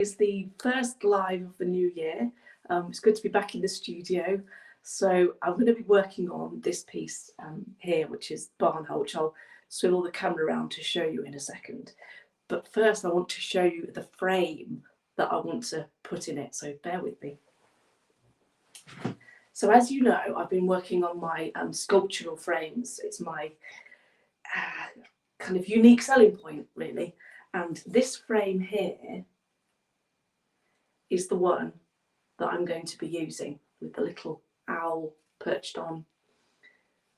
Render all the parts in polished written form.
It's the first live of the new year. It's good to be back in the studio. So I'm going to be working on this piece here, which is Barnhole, which I'll swivel the camera around to show you in a second. But first I want to show you the frame that I want to put in it, so bear with me. So as you know, I've been working on my sculptural frames. It's my kind of unique selling point, really. And this frame here is the one that I'm going to be using with the little owl perched on.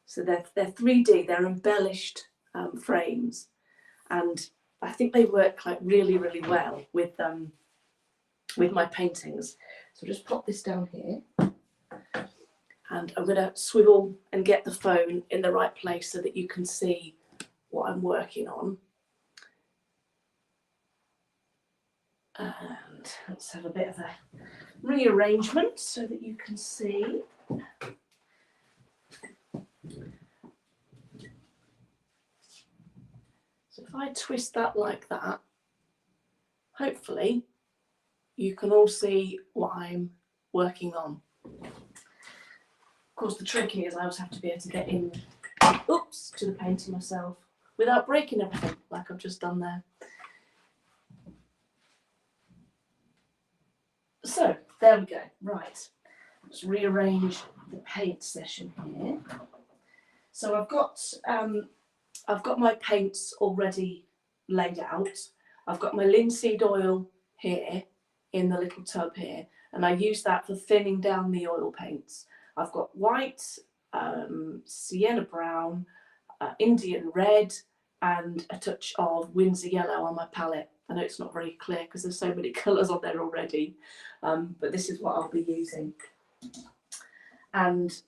So they're 3D, they're embellished frames, and I think they work like really well with my paintings. So just pop this down here, and I'm going to swivel and get the phone in the right place so that you can see what I'm working on. And let's have a bit of a rearrangement so that you can see. So if I twist that like that, hopefully you can all see what I'm working on. Of course, the trick is I always have to be able to get in, oops, to the painting myself without breaking everything like I've just done there. So there we go. Right, let's rearrange the paint session here. So I've got my paints already laid out. I've got my linseed oil here in the little tub here, and I use that for thinning down the oil paints. I've got white, sienna brown, Indian red, and a touch of Windsor yellow on my palette. I know it's not very clear because there's so many colours on there already, but this is what I'll be using. And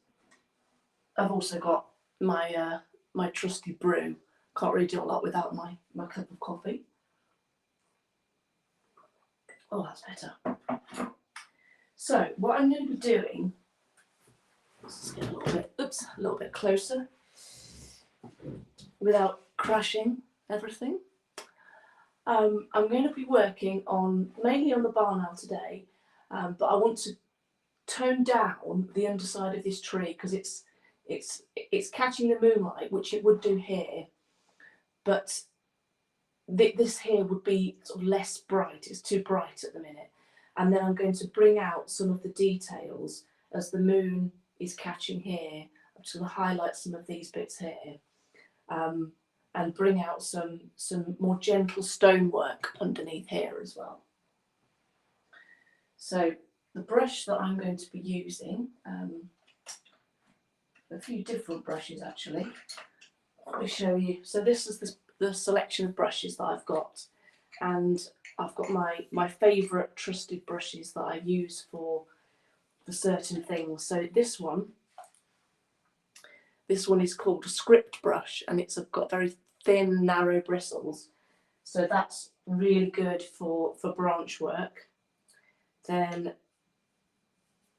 I've also got my my trusty brew. Can't really do a lot without my cup of coffee. Oh, that's better. So what I'm going to be doing, let's get a little bit closer without crashing everything. I'm going to be working on mainly on the barn owl today, but I want to tone down the underside of this tree because it's catching the moonlight, which it would do here, but this here would be sort of less bright. It's too bright at the minute. And then I'm going to bring out some of the details as the moon is catching here. I'm just going to highlight some of these bits here, and bring out some more gentle stonework underneath here as well. So the brush that I'm going to be using, a few different brushes actually. Let me show you. So this is the selection of brushes that I've got, and I've got my favourite trusted brushes that I use for certain things. So this one is called a script brush, and it's got very thin, narrow bristles. So that's really good for branch work. Then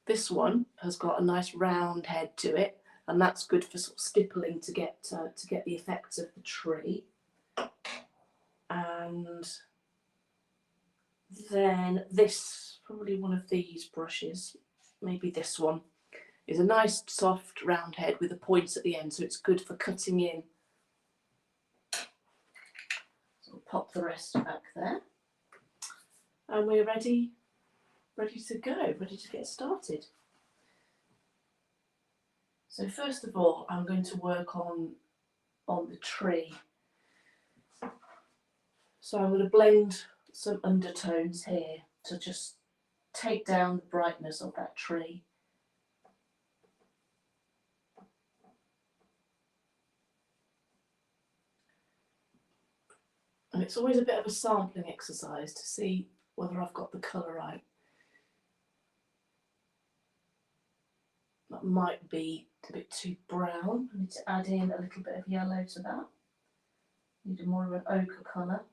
this one has got a nice round head to it, and that's good for sort of stippling to get the effects of the tree. And then this, probably one of these brushes, maybe this one, is a nice soft round head with the points at the end, so it's good for cutting in. So we'll pop the rest back there, and we're ready to go, ready to get started. So first of all, I'm going to work on the tree. So I'm going to blend some undertones here to just take down the brightness of that tree. And it's always a bit of a sampling exercise to see whether I've got the colour right. That might be a bit too brown. I need to add in a little bit of yellow to that. Need more of an ochre colour.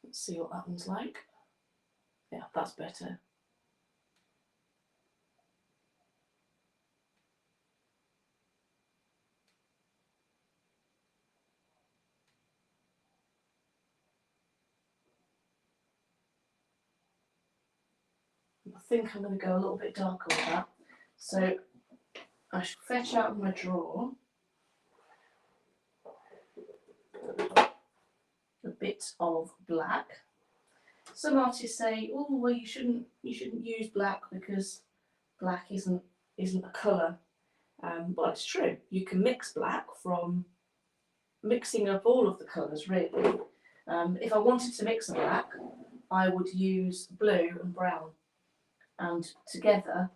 Let's see what that one's like. Yeah, that's better. think I'm going to go a little bit darker with that. So I shall fetch out of my drawer a bit of black. Some artists say, "Oh, well, you shouldn't use black because black isn't a colour." Well, it's true. You can mix black from mixing up all of the colours, really. If I wanted to mix a black, I would use blue and brown, and together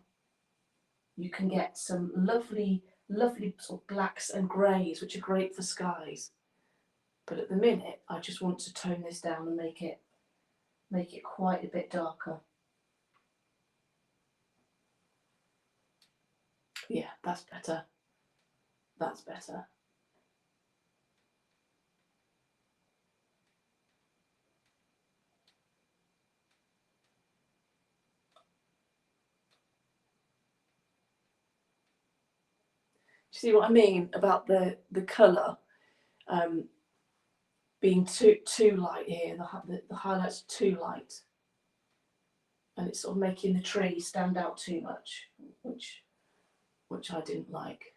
you can get some lovely, lovely sort of blacks and greys, which are great for skies. But at the minute, I just want to tone this down and make it quite a bit darker. Yeah, that's better. That's better. Do you see what I mean about the colour being too light here? The highlights are too light, and it's sort of making the tree stand out too much, which I didn't like.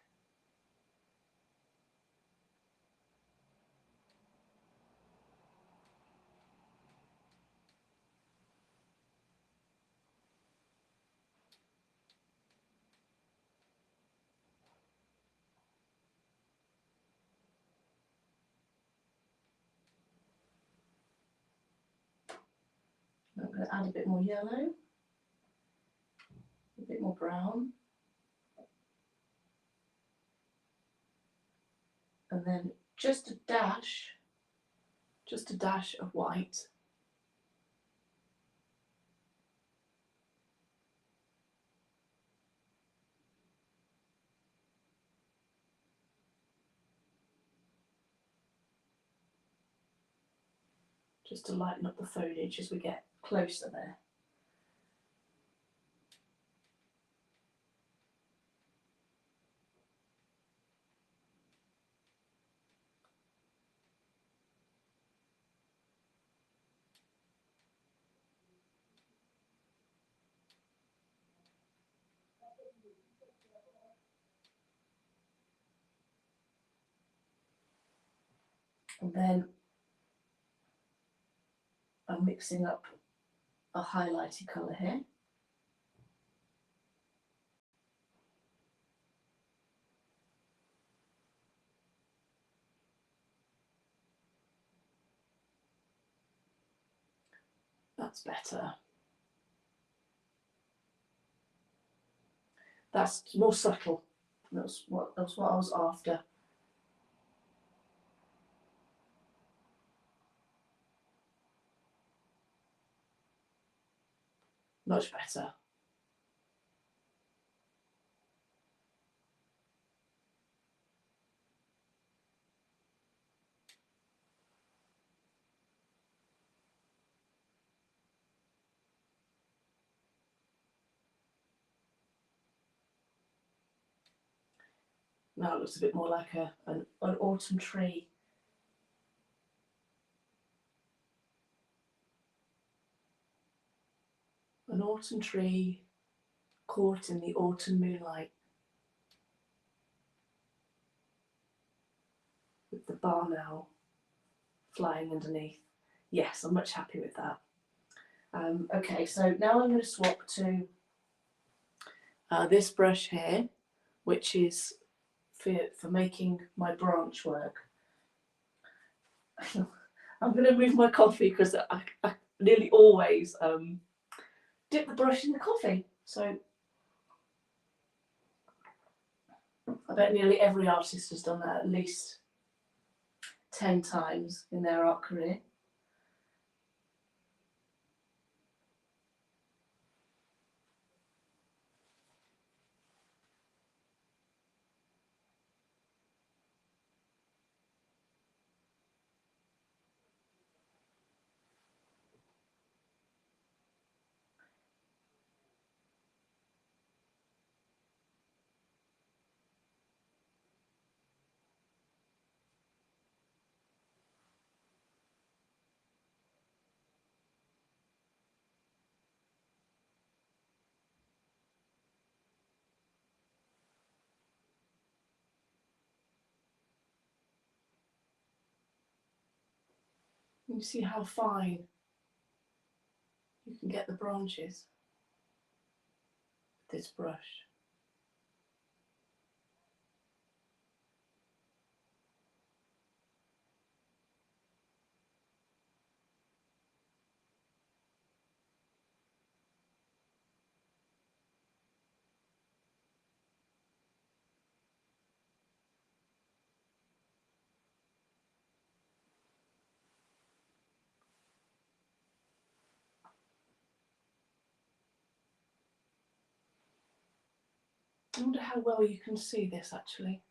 I'm going to add a bit more yellow, a bit more brown, and then just a dash of white. Just to lighten up the foliage as we get closer there. And then I'm mixing up a highlighty colour here. That's better. That's more subtle. That's what I was after. Much better. Now it looks a bit more like an autumn tree. An autumn tree caught in the autumn moonlight, with the barn owl flying underneath. Yes, I'm much happy with that. Okay, so now I'm going to swap to this brush here, which is for making my branch work. I'm going to move my coffee because I nearly always dip the brush in the coffee. So I bet nearly every artist has done that at least 10 times in their art career. You see how fine you can get the branches with this brush. I wonder how well you can see this actually.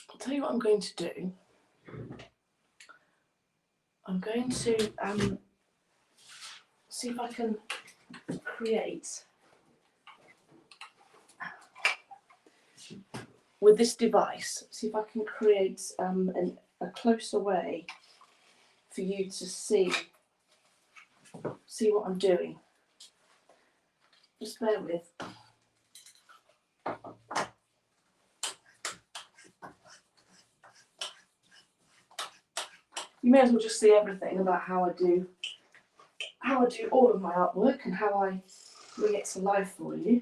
I'll tell you what I'm going to do. I'm going to see if I can create, with this device, see if I can create a closer way for you to see what I'm doing. Just bear with. You may as well just see everything about how I do all of my artwork and how I bring it to life for you.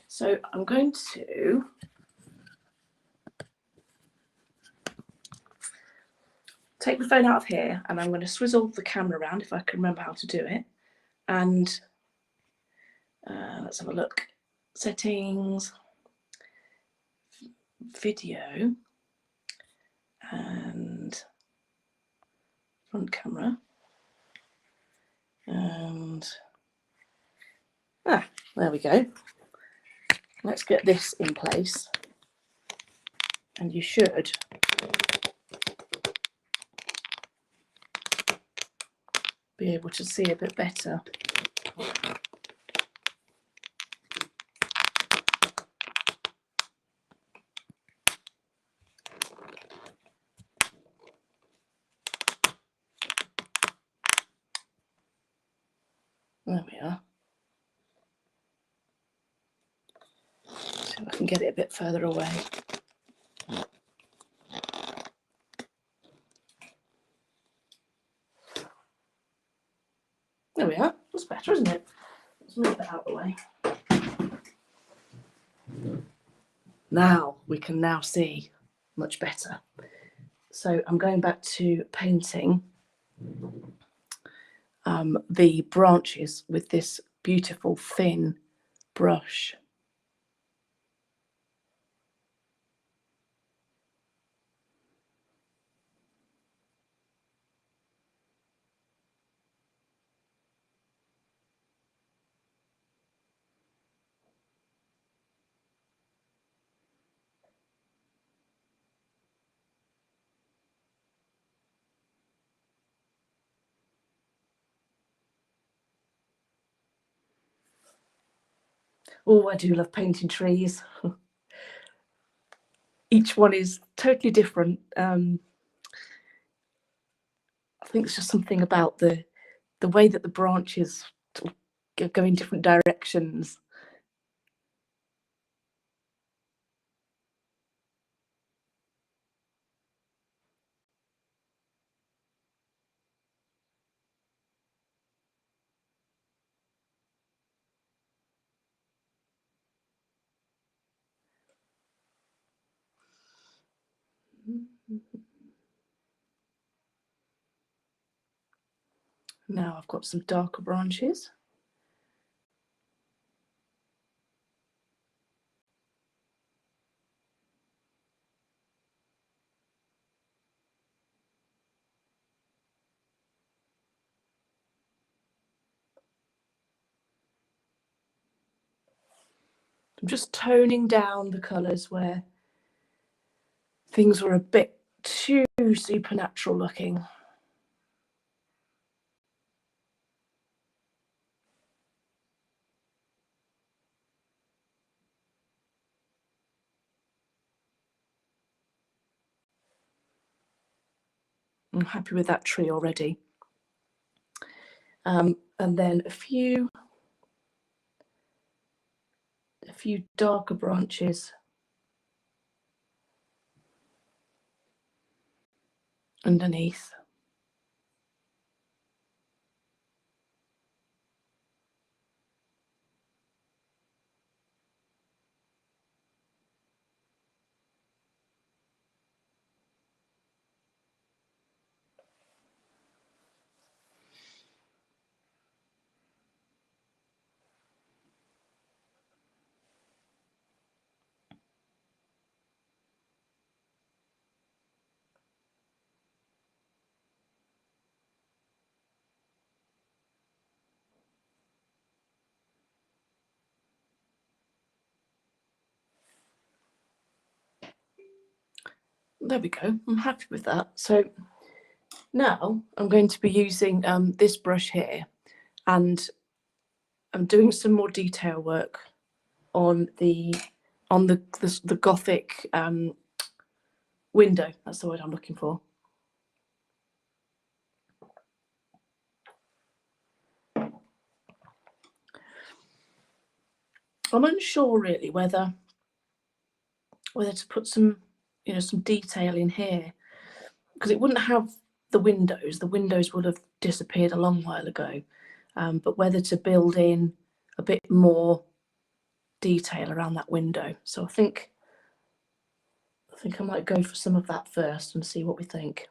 So I'm going to take the phone out of here and I'm going to swizzle the camera around if I can remember how to do it. And let's have a look. Settings, video, and front camera. And there we go. Let's get this in place. And you should be able to see a bit better. There we are. See if I can get it a bit further away. There we are. That's better, isn't it? Let's move that out of the way. Now we can now see much better. So I'm going back to painting the branches with this beautiful thin brush. Oh, I do love painting trees. Each one is totally different. I think it's just something about the way that the branches go in different directions. Now I've got some darker branches. I'm just toning down the colours where things were a bit too supernatural looking. I'm happy with that tree already. And then a few darker branches underneath. There we go, I'm happy with that. So now I'm going to be using this brush here, and I'm doing some more detail work on the Gothic window. That's the word I'm looking for. I'm unsure really whether to put some, some detail in here, because it wouldn't have the windows. The windows would have disappeared a long while ago. But whether to build in a bit more detail around that window. So I think I might go for some of that first and see what we think.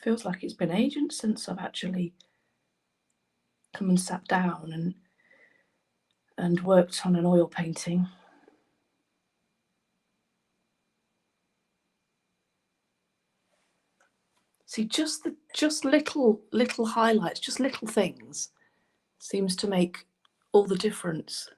Feels like it's been ages since I've actually come and sat down and worked on an oil painting. See, just little highlights, just little things, seems to make all the difference.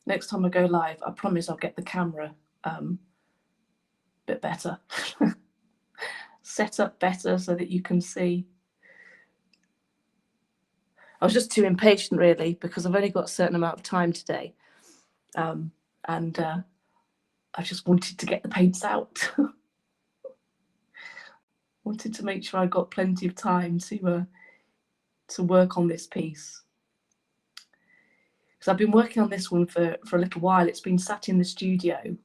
Next time I go live, I promise I'll get the camera a bit better, set up better so that you can see. I was just too impatient really, because I've only got a certain amount of time today. And I just wanted to get the paints out. Wanted to make sure I got plenty of time to work on this piece. Because I've been working on this one for a little while. It's been sat in the studio,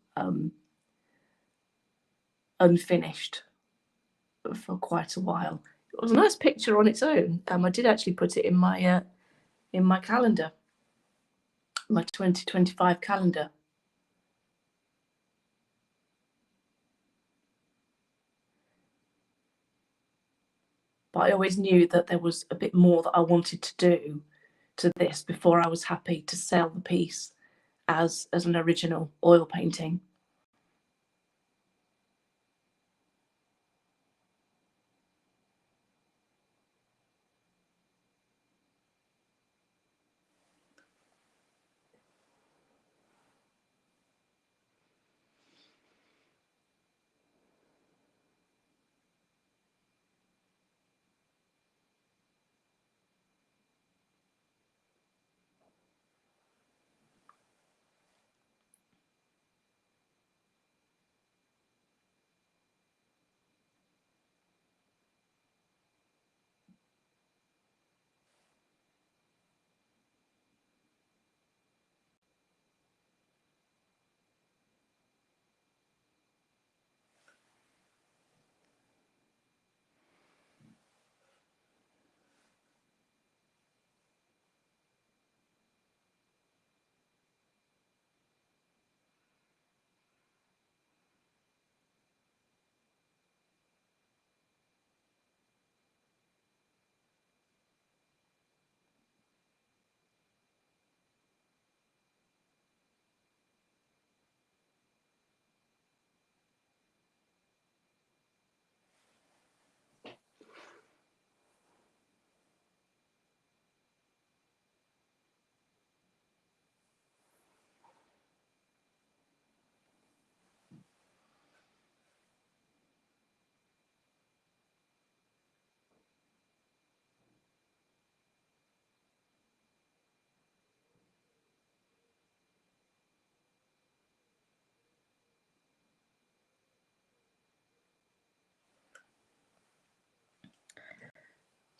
unfinished for quite a while. It was a nice picture on its own. I did actually put it in my calendar, my 2025 calendar. But I always knew that there was a bit more that I wanted to do to this before I was happy to sell the piece as an original oil painting.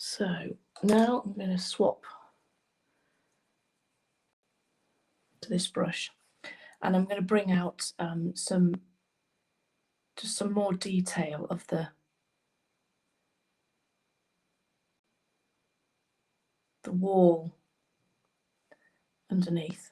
So now I'm going to swap to this brush, and I'm going to bring out some more detail of the wall underneath.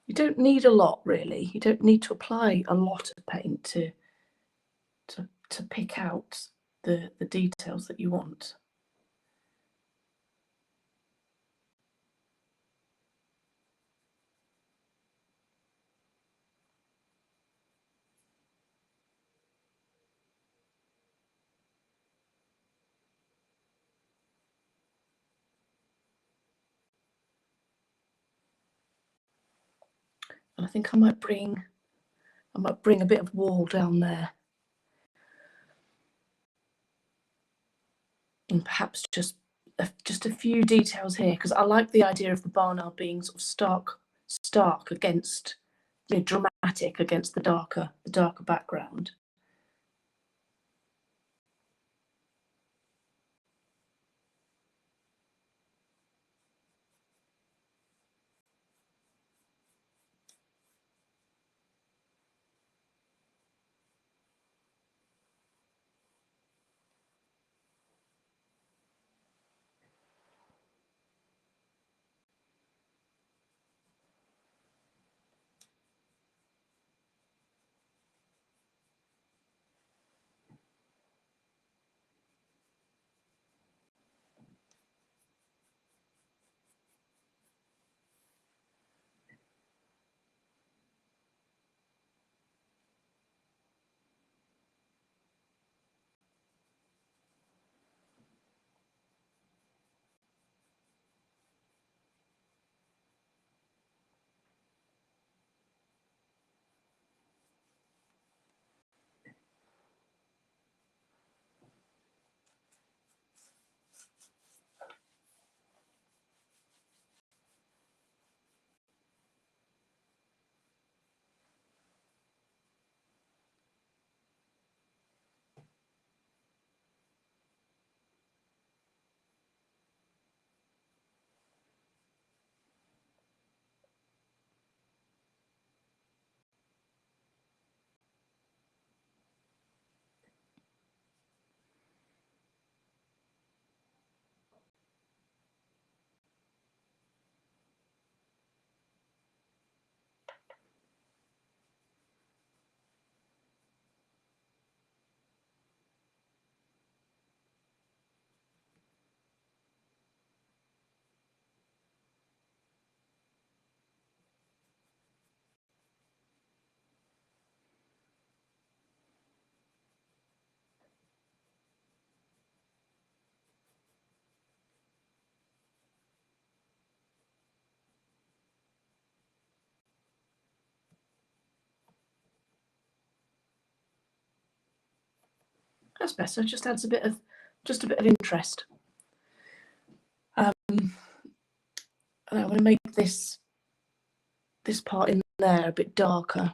You don't need a lot really. You don't need to apply a lot of paint to pick out the details that you want. And I think I might bring a bit of wall down there, and perhaps just a few details here, because I like the idea of the barn owl being sort of stark against, you know, dramatic against the darker background. That's better. Just adds a bit of interest. And I'm going to make this part in there a bit darker.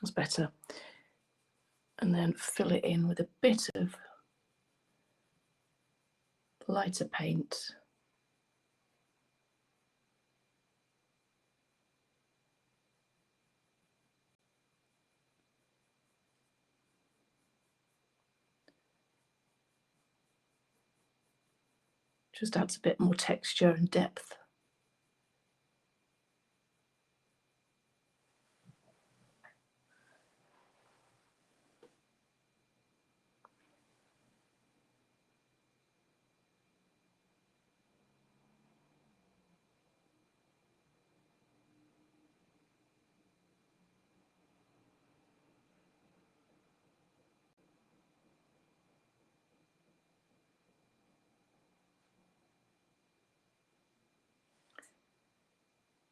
That's better. And then fill it in with a bit of lighter paint. Just adds a bit more texture and depth.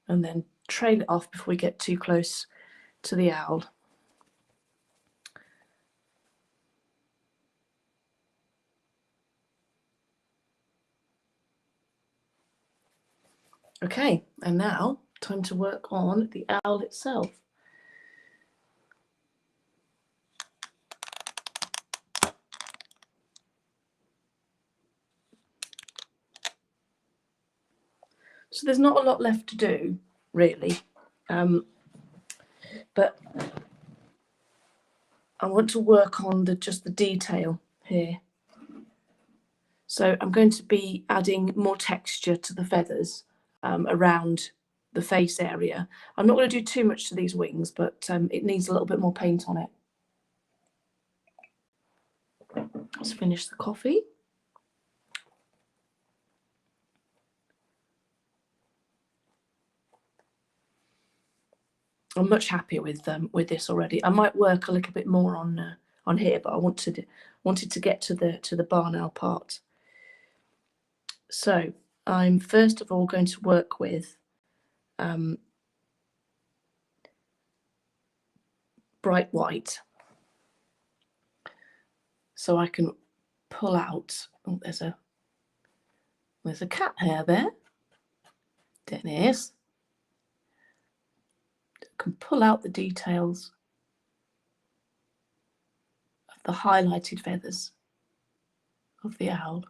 And then trail it off before we get too close to the owl. Okay, and now time to work on the owl itself. So there's not a lot left to do, really, but I want to work on just the detail here. So I'm going to be adding more texture to the feathers around the face area. I'm not going to do too much to these wings, but it needs a little bit more paint on it. Let's finish the coffee. I'm much happier with this already. I might work a little bit more on here, but I wanted to get to the barn owl part. So I'm first of all going to work with bright white, so I can pull out. Oh, there's a cat hair there. Dennis. Can pull out the details of the highlighted feathers of the owl.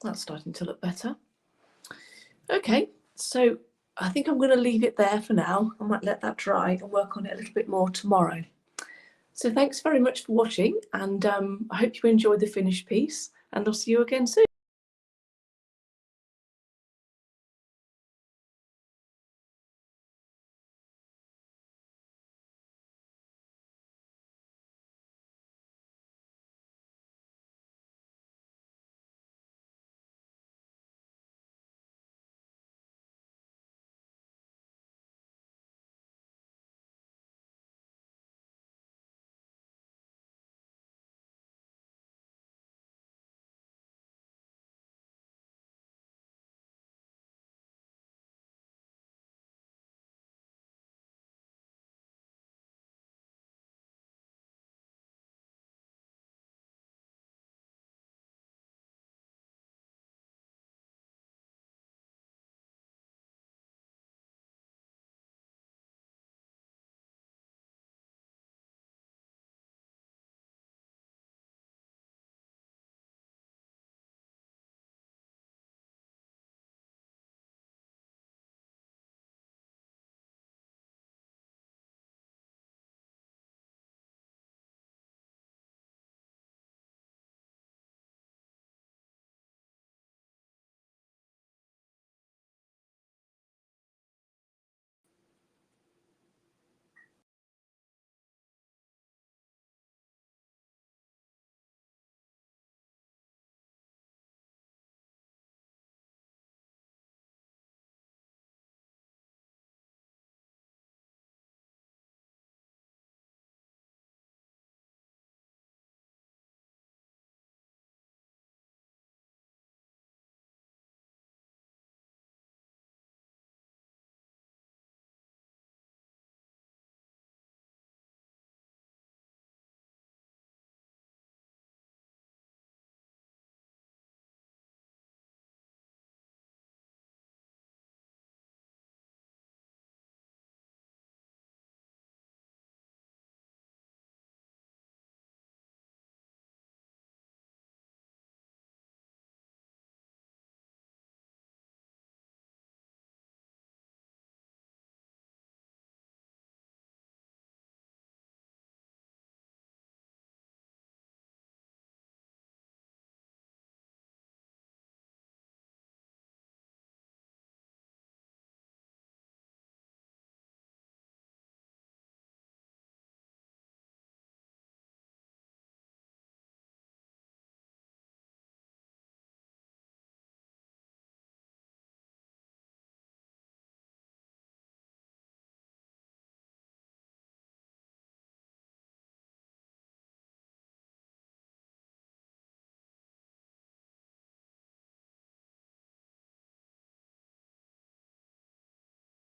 That's starting to look better. Okay, so I think I'm going to leave it there for now. I might let that dry and work on it a little bit more tomorrow. So thanks very much for watching, and I hope you enjoyed the finished piece, and I'll see you again soon.